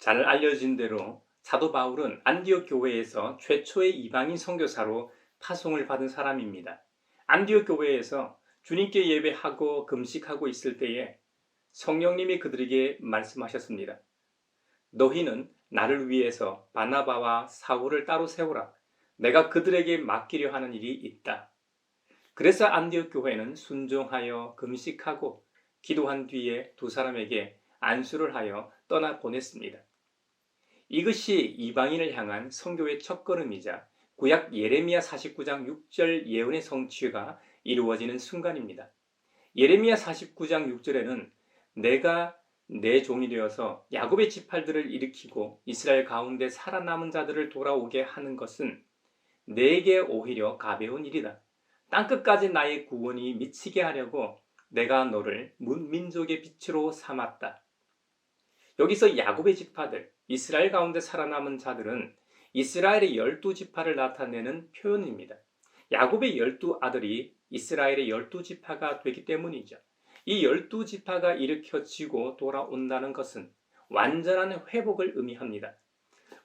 잘 알려진 대로 사도 바울은 안디옥 교회에서 최초의 이방인 선교사로 파송을 받은 사람입니다. 안디옥 교회에서 주님께 예배하고 금식하고 있을 때에 성령님이 그들에게 말씀하셨습니다. 너희는 나를 위해서 바나바와 사울을 따로 세우라. 내가 그들에게 맡기려 하는 일이 있다. 그래서 안디옥 교회는 순종하여 금식하고 기도한 뒤에 두 사람에게 안수를 하여 떠나 보냈습니다. 이것이 이방인을 향한 선교의 첫걸음이자 구약 예레미야 49장 6절 예언의 성취가 이루어지는 순간입니다. 예레미야 49장 6절에는 내가 내 종이 되어서 야곱의 지파들을 일으키고 이스라엘 가운데 살아남은 자들을 돌아오게 하는 것은 내게 오히려 가벼운 일이다. 땅끝까지 나의 구원이 미치게 하려고 내가 너를 문민족의 빛으로 삼았다. 여기서 야곱의 지파들, 이스라엘 가운데 살아남은 자들은 이스라엘의 12지파를 나타내는 표현입니다. 야곱의 12아들이 이스라엘의 12지파가 되기 때문이죠. 이 12지파가 일으켜지고 돌아온다는 것은 완전한 회복을 의미합니다.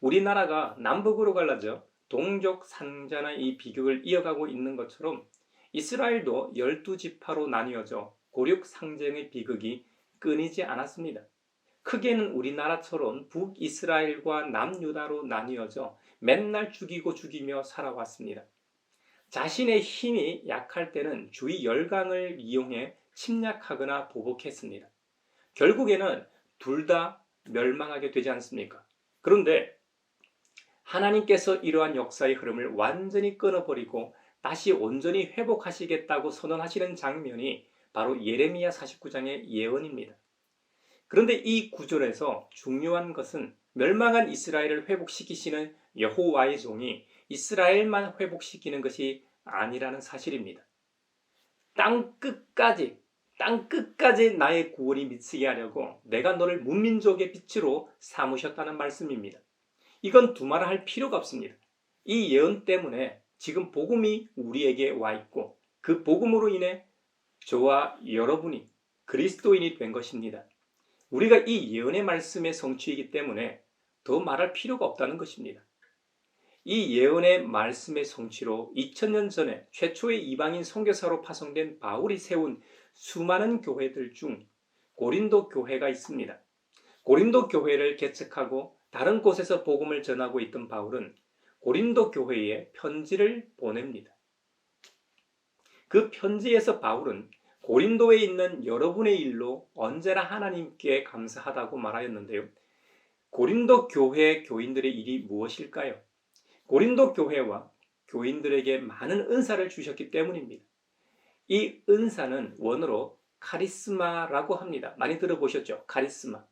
우리나라가 남북으로 갈라져 동족 상잔의 이 비극을 이어가고 있는 것처럼 이스라엘도 12지파로 나뉘어져 고륙 상쟁의 비극이 끊이지 않았습니다. 크게는 우리나라처럼 북이스라엘과 남유다로 나뉘어져 맨날 죽이고 죽이며 살아왔습니다. 자신의 힘이 약할 때는 주위 열강을 이용해 침략하거나 보복했습니다. 결국에는 둘 다 멸망하게 되지 않습니까? 그런데 하나님께서 이러한 역사의 흐름을 완전히 끊어버리고 다시 온전히 회복하시겠다고 선언하시는 장면이 바로 예레미야 49장의 예언입니다. 그런데 이 구절에서 중요한 것은 멸망한 이스라엘을 회복시키시는 여호와의 종이 이스라엘만 회복시키는 것이 아니라는 사실입니다. 땅 끝까지 나의 구원이 미치게 하려고 내가 너를 문민족의 빛으로 삼으셨다는 말씀입니다. 이건 두말할 필요가 없습니다. 이 예언 때문에 지금 복음이 우리에게 와 있고 그 복음으로 인해 저와 여러분이 그리스도인이 된 것입니다. 우리가 이 예언의 말씀의 성취이기 때문에 더 말할 필요가 없다는 것입니다. 이 예언의 말씀의 성취로 2000년 전에 최초의 이방인 선교사로 파송된 바울이 세운 수많은 교회들 중 고린도 교회가 있습니다. 고린도 교회를 개척하고 다른 곳에서 복음을 전하고 있던 바울은 고린도 교회에 편지를 보냅니다. 그 편지에서 바울은 고린도에 있는 여러분의 일로 언제나 하나님께 감사하다고 말하였는데요. 고린도 교회 교인들의 일이 무엇일까요? 고린도 교회와 교인들에게 많은 은사를 주셨기 때문입니다. 이 은사는 원어로 카리스마라고 합니다. 많이 들어보셨죠? 카리스마.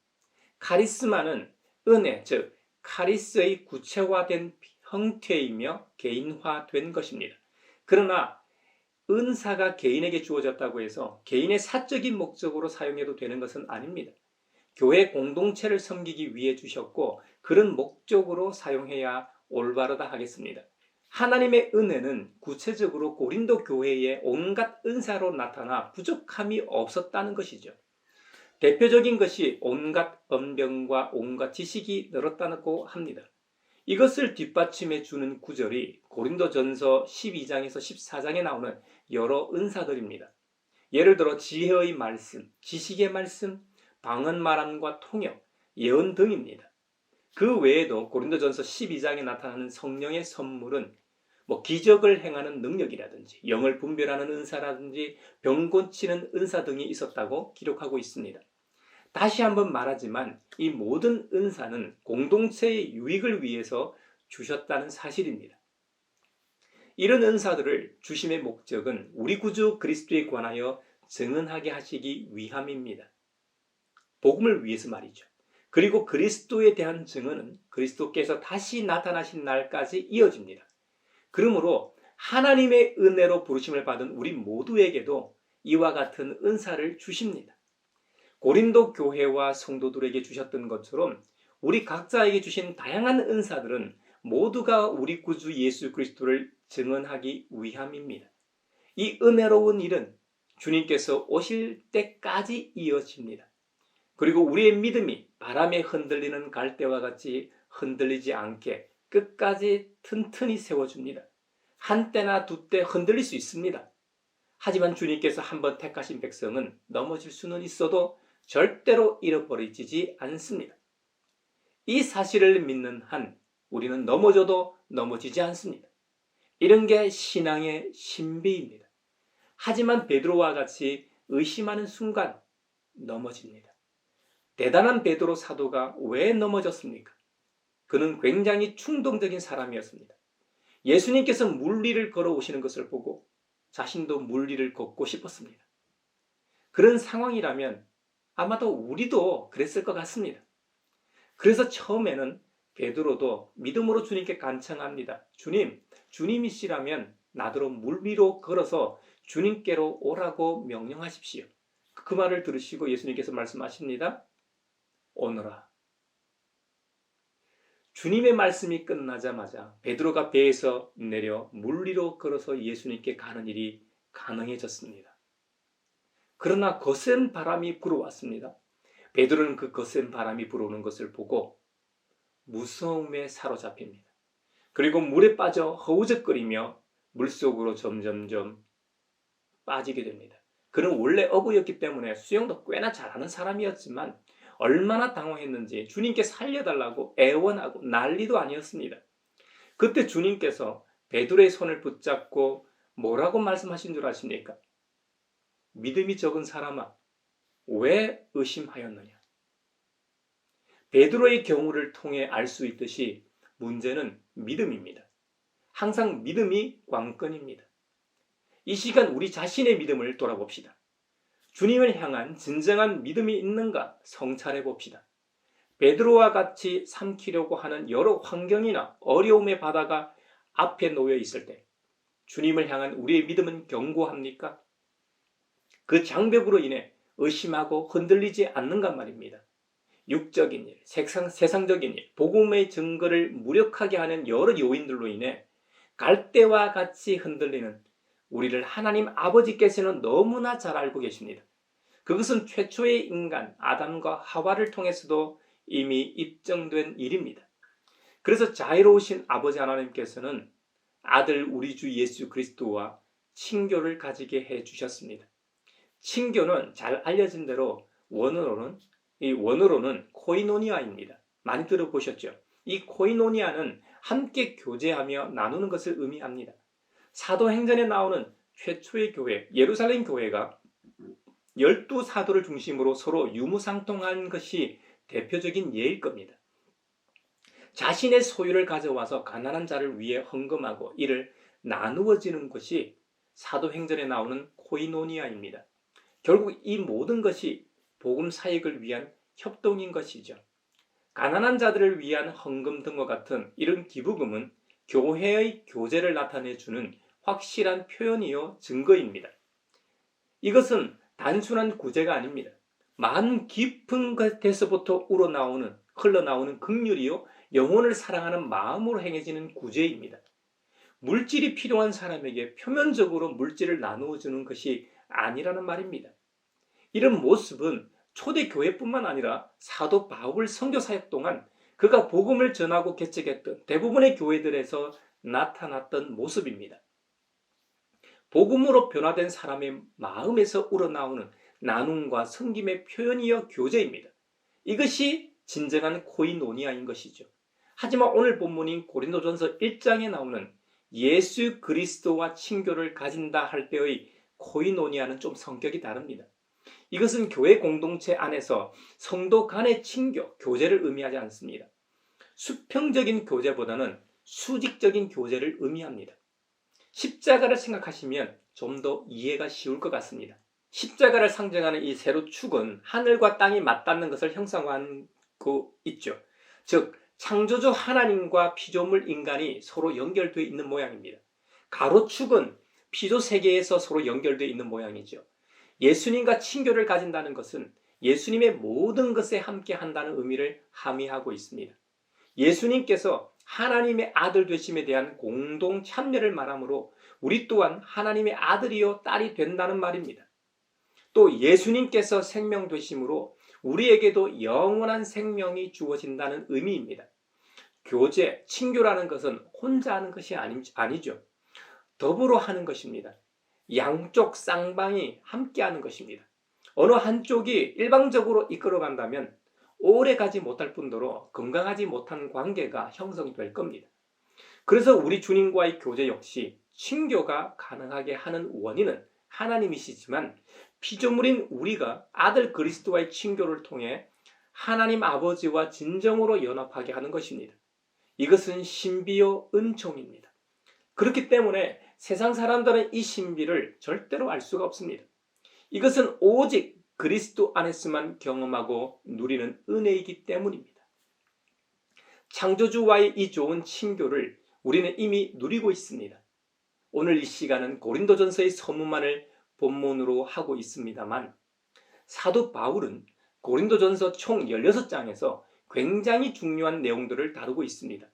카리스마는 은혜, 즉 카리스의 구체화된 형태이며 개인화된 것입니다. 그러나 은사가 개인에게 주어졌다고 해서 개인의 사적인 목적으로 사용해도 되는 것은 아닙니다. 교회 공동체를 섬기기 위해 주셨고 그런 목적으로 사용해야 올바르다 하겠습니다. 하나님의 은혜는 구체적으로 고린도 교회에 온갖 은사로 나타나 부족함이 없었다는 것이죠. 대표적인 것이 온갖 언병과 온갖 지식이 늘었다고 합니다. 이것을 뒷받침해 주는 구절이 고린도전서 12장에서 14장에 나오는 여러 은사들입니다. 예를 들어 지혜의 말씀, 지식의 말씀, 방언 말함과 통역, 예언 등입니다. 그 외에도 고린도전서 12장에 나타나는 성령의 선물은 기적을 행하는 능력이라든지 영을 분별하는 은사라든지 병 고치는 은사 등이 있었다고 기록하고 있습니다. 다시 한번 말하지만 이 모든 은사는 공동체의 유익을 위해서 주셨다는 사실입니다. 이런 은사들을 주심의 목적은 우리 구주 그리스도에 관하여 증언하게 하시기 위함입니다. 복음을 위해서 말이죠. 그리고 그리스도에 대한 증언은 그리스도께서 다시 나타나신 날까지 이어집니다. 그러므로 하나님의 은혜로 부르심을 받은 우리 모두에게도 이와 같은 은사를 주십니다. 고린도 교회와 성도들에게 주셨던 것처럼 우리 각자에게 주신 다양한 은사들은 모두가 우리 구주 예수 그리스도를 증언하기 위함입니다. 이 은혜로운 일은 주님께서 오실 때까지 이어집니다. 그리고 우리의 믿음이 바람에 흔들리는 갈대와 같이 흔들리지 않게 끝까지 튼튼히 세워줍니다. 한때나 두때 흔들릴 수 있습니다. 하지만 주님께서 한번 택하신 백성은 넘어질 수는 있어도 절대로 잃어버리지 않습니다. 이 사실을 믿는 한 우리는 넘어져도 넘어지지 않습니다. 이런 게 신앙의 신비입니다. 하지만 베드로와 같이 의심하는 순간 넘어집니다. 대단한 베드로 사도가 왜 넘어졌습니까? 그는 굉장히 충동적인 사람이었습니다. 예수님께서 물 위를 걸어오시는 것을 보고 자신도 물 위를 걷고 싶었습니다. 그런 상황이라면 아마도 우리도 그랬을 것 같습니다. 그래서 처음에는 베드로도 믿음으로 주님께 간청합니다. 주님, 주님이시라면 나더러 물 위로 걸어서 주님께로 오라고 명령하십시오. 그 말을 들으시고 예수님께서 말씀하십니다. 오너라. 주님의 말씀이 끝나자마자 베드로가 배에서 내려 물 위로 걸어서 예수님께 가는 일이 가능해졌습니다. 그러나 거센 바람이 불어왔습니다. 베드로는 그 거센 바람이 불어오는 것을 보고 무서움에 사로잡힙니다. 그리고 물에 빠져 허우적거리며 물속으로 점점점 빠지게 됩니다. 그는 원래 어부였기 때문에 수영도 꽤나 잘하는 사람이었지만 얼마나 당황했는지 주님께 살려달라고 애원하고 난리도 아니었습니다. 그때 주님께서 베드로의 손을 붙잡고 뭐라고 말씀하신 줄 아십니까? 믿음이 적은 사람아, 왜 의심하였느냐? 베드로의 경우를 통해 알 수 있듯이 문제는 믿음입니다. 항상 믿음이 관건입니다. 이 시간 우리 자신의 믿음을 돌아봅시다. 주님을 향한 진정한 믿음이 있는가 성찰해 봅시다. 베드로와 같이 삼키려고 하는 여러 환경이나 어려움의 바다가 앞에 놓여 있을 때 주님을 향한 우리의 믿음은 견고합니까? 그 장벽으로 인해 의심하고 흔들리지 않는가 말입니다. 육적인 일, 세상적인 일, 복음의 증거를 무력하게 하는 여러 요인들로 인해 갈대와 같이 흔들리는 우리를 하나님 아버지께서는 너무나 잘 알고 계십니다. 그것은 최초의 인간 아담과 하와를 통해서도 이미 입증된 일입니다. 그래서 자유로우신 아버지 하나님께서는 아들 우리 주 예수 그리스도와 친교를 가지게 해주셨습니다. 친교는 잘 알려진 대로 원어로는 코이노니아입니다. 많이 들어보셨죠? 이 코이노니아는 함께 교제하며 나누는 것을 의미합니다. 사도행전에 나오는 최초의 교회, 예루살렘 교회가 12사도를 중심으로 서로 유무상통한 것이 대표적인 예일 겁니다. 자신의 소유를 가져와서 가난한 자를 위해 헌금하고 이를 나누어지는 것이 사도행전에 나오는 코이노니아입니다. 결국 이 모든 것이 복음 사역을 위한 협동인 것이죠. 가난한 자들을 위한 헌금 등과 같은 이런 기부금은 교회의 교제를 나타내주는 확실한 표현이요 증거입니다. 이것은 단순한 구제가 아닙니다. 마음 깊은 곳에서부터 흘러나오는 긍휼이요 영혼을 사랑하는 마음으로 행해지는 구제입니다. 물질이 필요한 사람에게 표면적으로 물질을 나누어주는 것이 아니라는 말입니다. 이런 모습은 초대교회뿐만 아니라 사도 바울 선교사역 동안 그가 복음을 전하고 개척했던 대부분의 교회들에서 나타났던 모습입니다. 복음으로 변화된 사람의 마음에서 우러나오는 나눔과 섬김의 표현이여 교제입니다. 이것이 진정한 코이노니아인 것이죠. 하지만 오늘 본문인 고린도전서 1장에 나오는 예수 그리스도와 친교를 가진다 할 때의 코이노니아는 좀 성격이 다릅니다. 이것은 교회 공동체 안에서 성도 간의 친교, 교제를 의미하지 않습니다. 수평적인 교제보다는 수직적인 교제를 의미합니다. 십자가를 생각하시면 좀 더 이해가 쉬울 것 같습니다. 십자가를 상징하는 이 세로 축은 하늘과 땅이 맞닿는 것을 형상화하고 있죠. 즉 창조주 하나님과 피조물 인간이 서로 연결되어 있는 모양입니다. 가로축은 피조 세계에서 서로 연결되어 있는 모양이죠. 예수님과 친교를 가진다는 것은 예수님의 모든 것에 함께 한다는 의미를 함의하고 있습니다. 예수님께서 하나님의 아들 되심에 대한 공동 참여를 말하므로 우리 또한 하나님의 아들이요 딸이 된다는 말입니다. 또 예수님께서 생명 되심으로 우리에게도 영원한 생명이 주어진다는 의미입니다. 교제, 친교라는 것은 혼자 하는 것이 아니죠. 더불어 하는 것입니다. 양쪽 쌍방이 함께 하는 것입니다. 어느 한쪽이 일방적으로 이끌어간다면 오래 가지 못할 뿐더러 건강하지 못한 관계가 형성될 겁니다. 그래서 우리 주님과의 교제 역시 친교가 가능하게 하는 원인은 하나님이시지만 피조물인 우리가 아들 그리스도와의 친교를 통해 하나님 아버지와 진정으로 연합하게 하는 것입니다. 이것은 신비요 은총입니다. 그렇기 때문에 세상 사람들은 이 신비를 절대로 알 수가 없습니다. 이것은 오직 그리스도 안에서만 경험하고 누리는 은혜이기 때문입니다. 창조주와의 이 좋은 친교를 우리는 이미 누리고 있습니다. 오늘 이 시간은 고린도전서의 서문만을 본문으로 하고 있습니다만 사도 바울은 고린도전서 총 16장에서 굉장히 중요한 내용들을 다루고 있습니다.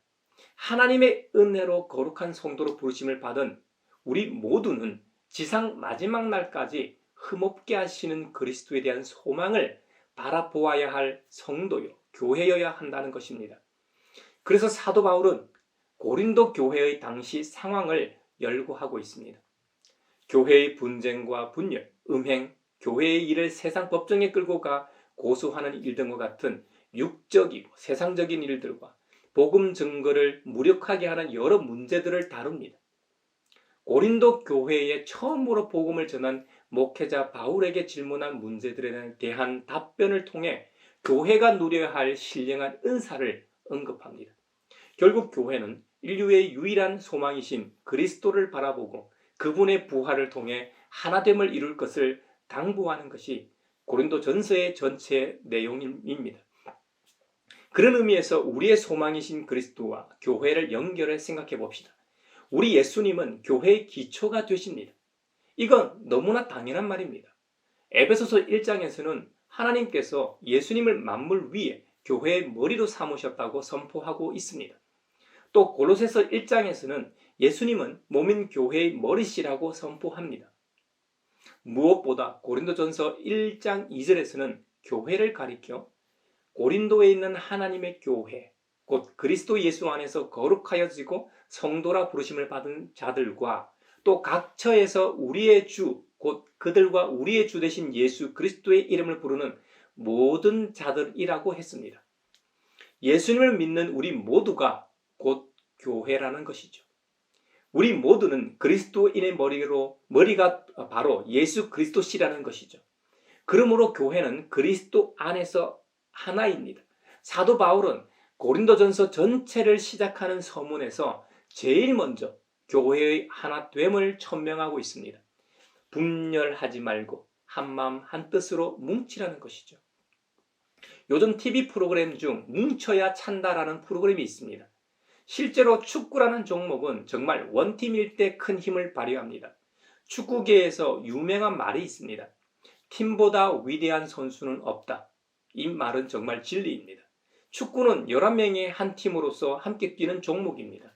하나님의 은혜로 거룩한 성도로 부르심을 받은 우리 모두는 지상 마지막 날까지 흠없게 하시는 그리스도에 대한 소망을 바라보아야 할 성도요, 교회여야 한다는 것입니다. 그래서 사도 바울은 고린도 교회의 당시 상황을 열거하고 있습니다. 교회의 분쟁과 분열, 음행, 교회의 일을 세상 법정에 끌고 가 고소하는 일 등과 같은 육적이고 세상적인 일들과 복음 증거를 무력하게 하는 여러 문제들을 다룹니다. 고린도 교회에 처음으로 복음을 전한 목회자 바울에게 질문한 문제들에 대한 답변을 통해 교회가 누려야 할 신령한 은사를 언급합니다. 결국 교회는 인류의 유일한 소망이신 그리스도를 바라보고 그분의 부활을 통해 하나됨을 이룰 것을 당부하는 것이 고린도전서의 전체 내용입니다. 그런 의미에서 우리의 소망이신 그리스도와 교회를 연결해 생각해 봅시다. 우리 예수님은 교회의 기초가 되십니다. 이건 너무나 당연한 말입니다. 에베소서 1장에서는 하나님께서 예수님을 만물 위에 교회의 머리로 삼으셨다고 선포하고 있습니다. 또 골로새서 1장에서는 예수님은 몸인 교회의 머리시라고 선포합니다. 무엇보다 고린도전서 1장 2절에서는 교회를 가리켜 고린도에 있는 하나님의 교회, 곧 그리스도 예수 안에서 거룩하여지고 성도라 부르심을 받은 자들과 또 각 처에서 우리의 주, 곧 그들과 우리의 주 되신 예수 그리스도의 이름을 부르는 모든 자들이라고 했습니다. 예수님을 믿는 우리 모두가 곧 교회라는 것이죠. 우리 모두는 그리스도인의 머리가 바로 예수 그리스도시라는 것이죠. 그러므로 교회는 그리스도 안에서 하나입니다. 사도 바울은 고린도전서 전체를 시작하는 서문에서 제일 먼저 교회의 하나됨을 천명하고 있습니다. 분열하지 말고 한마음 한뜻으로 뭉치라는 것이죠. 요즘 TV 프로그램 중 뭉쳐야 찬다라는 프로그램이 있습니다. 실제로 축구라는 종목은 정말 원팀일 때 큰 힘을 발휘합니다. 축구계에서 유명한 말이 있습니다. 팀보다 위대한 선수는 없다. 이 말은 정말 진리입니다. 축구는 11명의 한 팀으로서 함께 뛰는 종목입니다.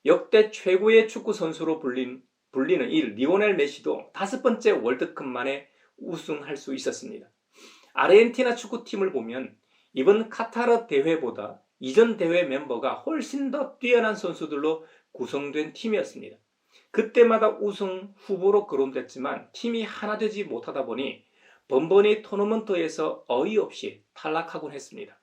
역대 최고의 축구 선수로 불리는 이 리오넬 메시도 5번째 월드컵 만에 우승할 수 있었습니다. 아르헨티나 축구팀을 보면 이번 카타르 대회보다 이전 대회 멤버가 훨씬 더 뛰어난 선수들로 구성된 팀이었습니다. 그때마다 우승 후보로 거론됐지만 팀이 하나 되지 못하다 보니 번번이 토너먼트에서 어이없이 탈락하곤 했습니다.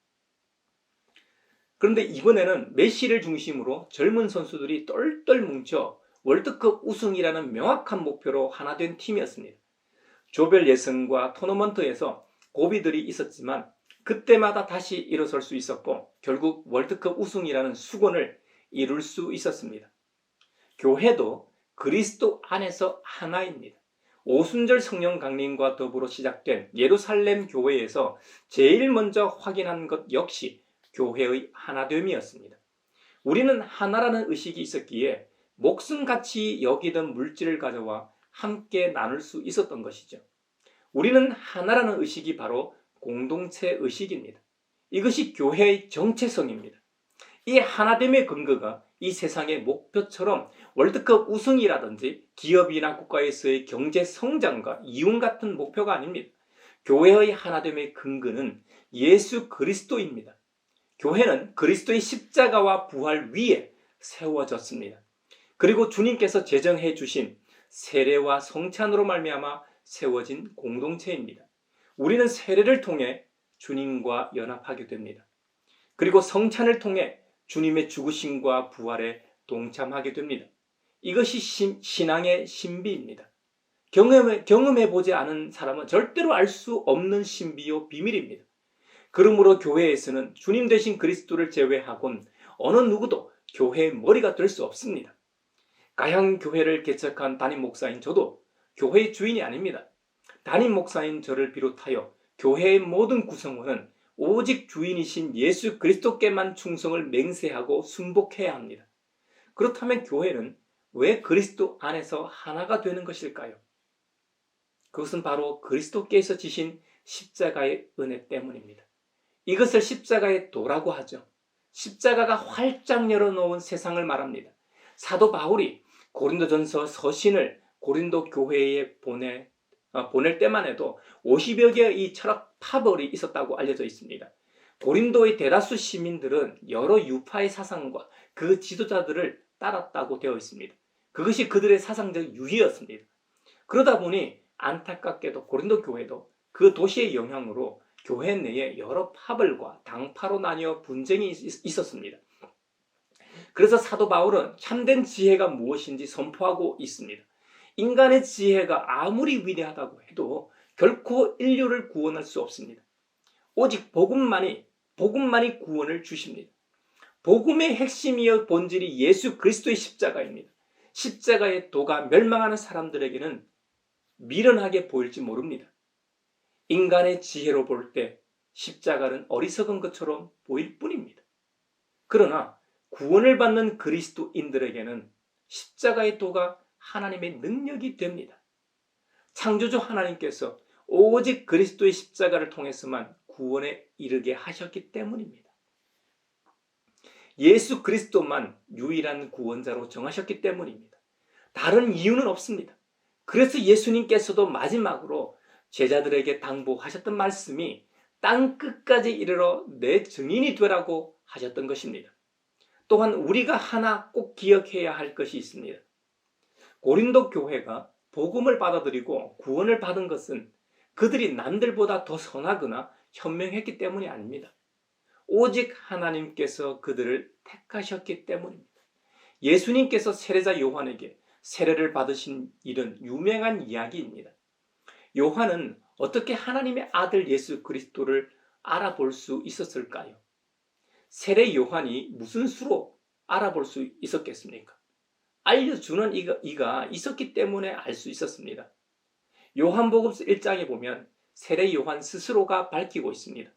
그런데 이번에는 메시를 중심으로 젊은 선수들이 똘똘 뭉쳐 월드컵 우승이라는 명확한 목표로 하나 된 팀이었습니다. 조별 예선과 토너먼트에서 고비들이 있었지만 그때마다 다시 일어설 수 있었고 결국 월드컵 우승이라는 수건을 이룰 수 있었습니다. 교회도 그리스도 안에서 하나입니다. 오순절 성령 강림과 더불어 시작된 예루살렘 교회에서 제일 먼저 확인한 것 역시 교회의 하나됨이었습니다. 우리는 하나라는 의식이 있었기에 목숨같이 여기던 물질을 가져와 함께 나눌 수 있었던 것이죠. 우리는 하나라는 의식이 바로 공동체 의식입니다. 이것이 교회의 정체성입니다. 이 하나됨의 근거가 이 세상의 목표처럼 월드컵 우승이라든지 기업이나 국가에서의 경제 성장과 이윤 같은 목표가 아닙니다. 교회의 하나됨의 근거는 예수 그리스도입니다. 교회는 그리스도의 십자가와 부활 위에 세워졌습니다. 그리고 주님께서 제정해 주신 세례와 성찬으로 말미암아 세워진 공동체입니다. 우리는 세례를 통해 주님과 연합하게 됩니다. 그리고 성찬을 통해 주님의 죽으심과 부활에 동참하게 됩니다. 이것이 신앙의 신비입니다. 경험해보지 않은 사람은 절대로 알 수 없는 신비요 비밀입니다. 그러므로 교회에서는 주님 되신 그리스도를 제외하곤 어느 누구도 교회의 머리가 될 수 없습니다. 가향교회를 개척한 담임 목사인 저도 교회의 주인이 아닙니다. 담임 목사인 저를 비롯하여 교회의 모든 구성원은 오직 주인이신 예수 그리스도께만 충성을 맹세하고 순복해야 합니다. 그렇다면 교회는 왜 그리스도 안에서 하나가 되는 것일까요? 그것은 바로 그리스도께서 지신 십자가의 은혜 때문입니다. 이것을 십자가의 도라고 하죠. 십자가가 활짝 열어놓은 세상을 말합니다. 사도 바울이 고린도전서 서신을 고린도 교회에 보낼 때만 해도 50여 개의 이 철학 파벌이 있었다고 알려져 있습니다. 고린도의 대다수 시민들은 여러 유파의 사상과 그 지도자들을 따랐다고 되어 있습니다. 그것이 그들의 사상적 유희였습니다. 그러다 보니 안타깝게도 고린도 교회도 그 도시의 영향으로 교회 내에 여러 파벌과 당파로 나뉘어 분쟁이 있었습니다. 그래서 사도 바울은 참된 지혜가 무엇인지 선포하고 있습니다. 인간의 지혜가 아무리 위대하다고 해도 결코 인류를 구원할 수 없습니다. 오직 복음만이 구원을 주십니다. 복음의 핵심이여 본질이 예수 그리스도의 십자가입니다. 십자가의 도가 멸망하는 사람들에게는 미련하게 보일지 모릅니다. 인간의 지혜로 볼 때 십자가는 어리석은 것처럼 보일 뿐입니다. 그러나 구원을 받는 그리스도인들에게는 십자가의 도가 하나님의 능력이 됩니다. 창조주 하나님께서 오직 그리스도의 십자가를 통해서만 구원에 이르게 하셨기 때문입니다. 예수 그리스도만 유일한 구원자로 정하셨기 때문입니다. 다른 이유는 없습니다. 그래서 예수님께서도 마지막으로 제자들에게 당부하셨던 말씀이 땅 끝까지 이르러 내 증인이 되라고 하셨던 것입니다. 또한 우리가 하나 꼭 기억해야 할 것이 있습니다. 고린도 교회가 복음을 받아들이고 구원을 받은 것은 그들이 남들보다 더 선하거나 현명했기 때문이 아닙니다. 오직 하나님께서 그들을 택하셨기 때문입니다. 예수님께서 세례자 요한에게 세례를 받으신 일은 유명한 이야기입니다. 요한은 어떻게 하나님의 아들 예수 그리스도를 알아볼 수 있었을까요? 세례 요한이 무슨 수로 알아볼 수 있었겠습니까? 알려주는 이가 있었기 때문에 알 수 있었습니다. 요한복음서 1장에 보면 세례 요한 스스로가 밝히고 있습니다.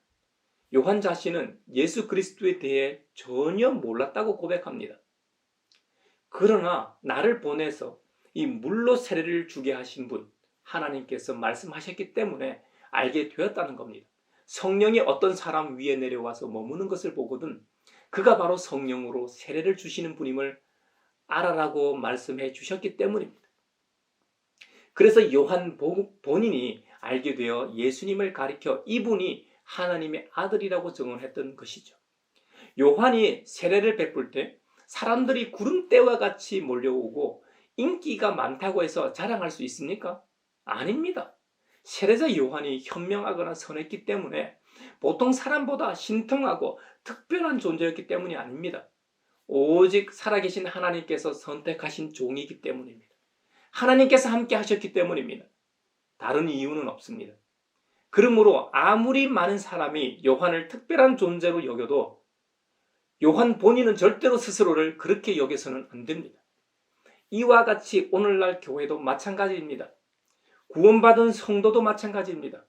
요한 자신은 예수 그리스도에 대해 전혀 몰랐다고 고백합니다. 그러나 나를 보내서 이 물로 세례를 주게 하신 분, 하나님께서 말씀하셨기 때문에 알게 되었다는 겁니다. 성령이 어떤 사람 위에 내려와서 머무는 것을 보거든 그가 바로 성령으로 세례를 주시는 분임을 알아라고 말씀해 주셨기 때문입니다. 그래서 요한 본인이 알게 되어 예수님을 가리켜 이분이 하나님의 아들이라고 증언했던 것이죠. 요한이 세례를 베풀 때 사람들이 구름대와 같이 몰려오고 인기가 많다고 해서 자랑할 수 있습니까? 아닙니다. 세례자 요한이 현명하거나 선했기 때문에 보통 사람보다 신통하고 특별한 존재였기 때문이 아닙니다. 오직 살아계신 하나님께서 선택하신 종이기 때문입니다. 하나님께서 함께 하셨기 때문입니다. 다른 이유는 없습니다. 그러므로 아무리 많은 사람이 요한을 특별한 존재로 여겨도 요한 본인은 절대로 스스로를 그렇게 여겨서는 안 됩니다. 이와 같이 오늘날 교회도 마찬가지입니다. 구원받은 성도도 마찬가지입니다.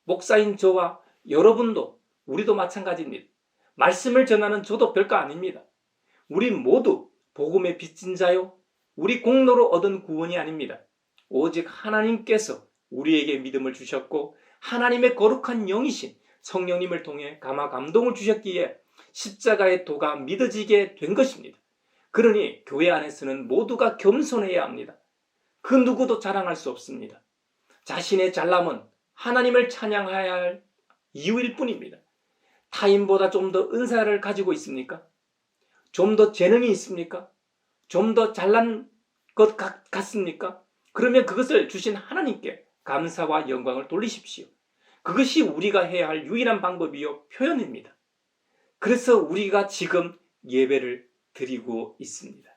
목사인 저와 여러분도 우리도 마찬가지입니다. 말씀을 전하는 저도 별거 아닙니다. 우리 모두 복음의 빚진 자요. 우리 공로로 얻은 구원이 아닙니다. 오직 하나님께서 우리에게 믿음을 주셨고 하나님의 거룩한 영이신 성령님을 통해 감화 감동을 주셨기에 십자가의 도가 믿어지게 된 것입니다. 그러니 교회 안에서는 모두가 겸손해야 합니다. 그 누구도 자랑할 수 없습니다. 자신의 잘남은 하나님을 찬양해야 할 이유일 뿐입니다. 타인보다 좀 더 은사를 가지고 있습니까? 좀 더 재능이 있습니까? 좀 더 잘난 것 같습니까? 그러면 그것을 주신 하나님께 감사와 영광을 돌리십시오. 그것이 우리가 해야 할 유일한 방법이요 표현입니다. 그래서 우리가 지금 예배를 드리고 있습니다.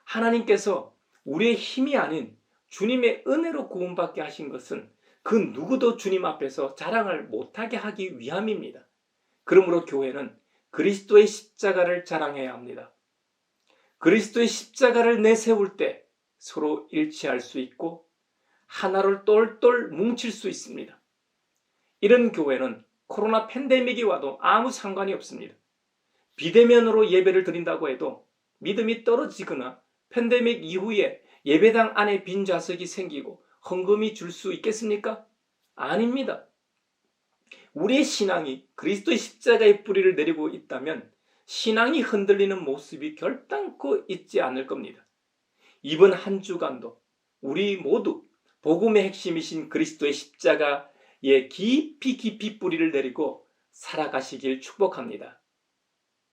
하나님께서 우리의 힘이 아닌 주님의 은혜로 구원받게 하신 것은 그 누구도 주님 앞에서 자랑을 못하게 하기 위함입니다. 그러므로 교회는 그리스도의 십자가를 자랑해야 합니다. 그리스도의 십자가를 내세울 때 서로 일치할 수 있고 하나를 똘똘 뭉칠 수 있습니다. 이런 교회는 코로나 팬데믹이 와도 아무 상관이 없습니다. 비대면으로 예배를 드린다고 해도 믿음이 떨어지거나 팬데믹 이후에 예배당 안에 빈 좌석이 생기고 헌금이 줄 수 있겠습니까? 아닙니다. 우리의 신앙이 그리스도의 십자가의 뿌리를 내리고 있다면 신앙이 흔들리는 모습이 결단코 있지 않을 겁니다. 이번 한 주간도 우리 모두 복음의 핵심이신 그리스도의 십자가에 깊이 뿌리를 내리고 살아가시길 축복합니다.